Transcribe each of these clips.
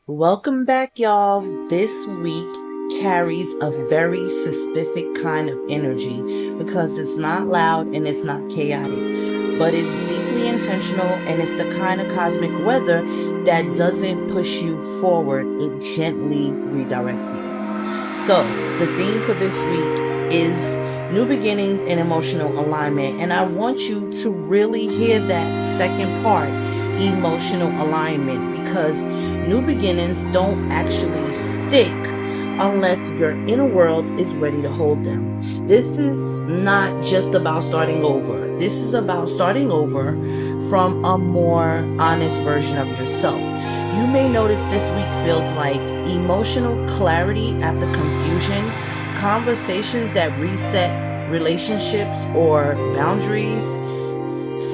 Welcome back, y'all. This week carries a very specific kind of energy because it's not loud and it's not chaotic, but it's deeply intentional and it's the kind of cosmic weather that doesn't push you forward, it gently redirects you. So, the theme for this week is new beginnings and emotional alignment, and I want you to really hear that second part, emotional alignment, because new beginnings don't actually stick unless your inner world is ready to hold them. This is not just about starting over. This is about starting over from a more honest version of yourself. You may notice this week feels like emotional clarity after confusion, conversations that reset relationships or boundaries,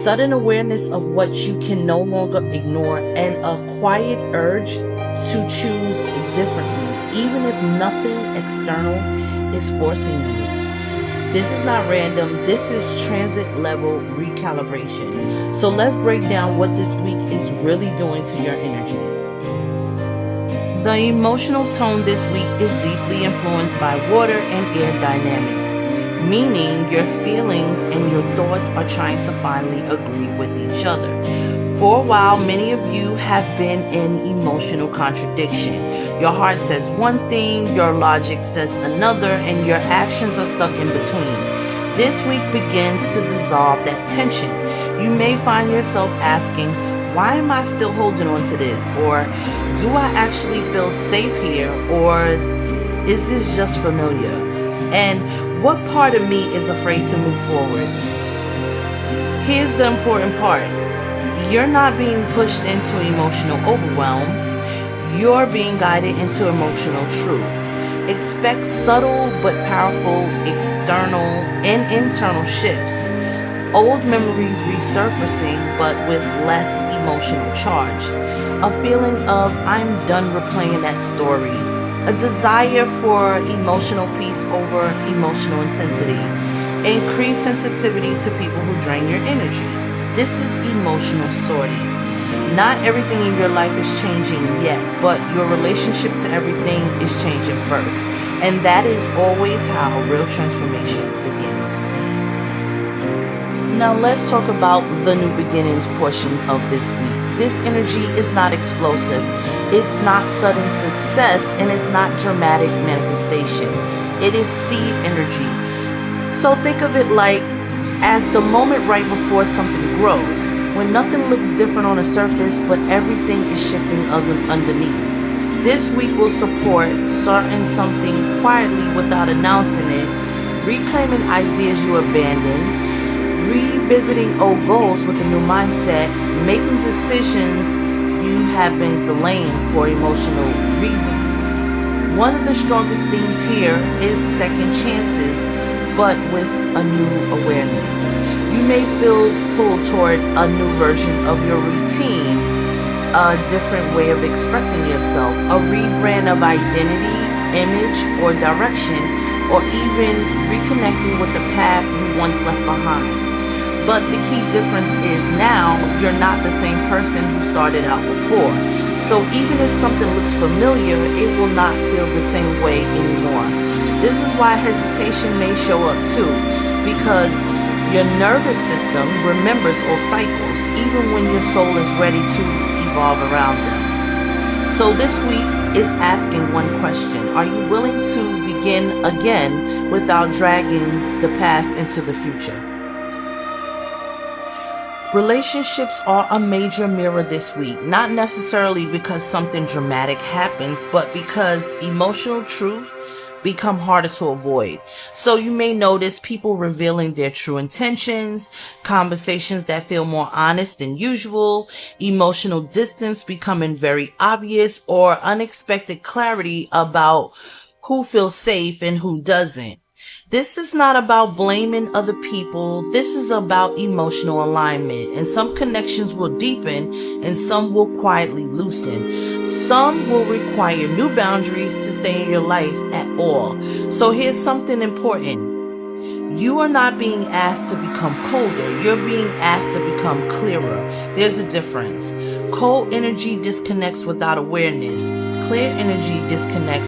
sudden awareness of what you can no longer ignore, and a quiet urge to choose differently, even if nothing external is forcing you. This is not random, this is transit level recalibration. So let's break down what this week is really doing to your energy. The emotional tone this week is deeply influenced by water and air dynamics, meaning your feelings and your thoughts are trying to finally agree with each other. For a while, many of you have been in emotional contradiction. Your heart says one thing, your logic says another, and your actions are stuck in between. This week begins to dissolve that tension. You may find yourself asking, why am I still holding on to this? Or do I actually feel safe here? Or is this just familiar? And what part of me is afraid to move forward? Here's the important part. You're not being pushed into emotional overwhelm. You're being guided into emotional truth. Expect subtle but powerful external and internal shifts. Old memories resurfacing but with less emotional charge. A feeling of I'm done replaying that story. A desire for emotional peace over emotional intensity. Increased sensitivity to people who drain your energy. This is emotional sorting. Not everything in your life is changing yet, but your relationship to everything is changing first. And that is always how real transformation begins. Now let's talk about the new beginnings portion of this week. This energy is not explosive, it's not sudden success, and it's not dramatic manifestation. It is seed energy. So think of it like as the moment right before something grows, when nothing looks different on the surface, but everything is shifting underneath. This week will support starting something quietly without announcing it, reclaiming ideas you abandoned, revisiting old goals with a new mindset, making decisions you have been delaying for emotional reasons. One of the strongest themes here is second chances, but with a new awareness. You may feel pulled toward a new version of your routine, a different way of expressing yourself, a rebrand of identity, image, or direction, or even reconnecting with the path you once left behind. But the key difference is now you're not the same person who started out before. So even if something looks familiar, it will not feel the same way anymore. This is why hesitation may show up too, because your nervous system remembers old cycles, even when your soul is ready to evolve around them. So this week is asking one question. Are you willing to begin again without dragging the past into the future? Relationships are a major mirror this week, not necessarily because something dramatic happens, but because emotional truth become harder to avoid. So you may notice people revealing their true intentions, conversations that feel more honest than usual, emotional distance becoming very obvious, or unexpected clarity about who feels safe and who doesn't. This is not about blaming other people. This is about emotional alignment. And some connections will deepen and some will quietly loosen. Some will require new boundaries to stay in your life at all. So here's something important. You are not being asked to become colder. You're being asked to become clearer. There's a difference. Cold energy disconnects without awareness. Clear energy disconnects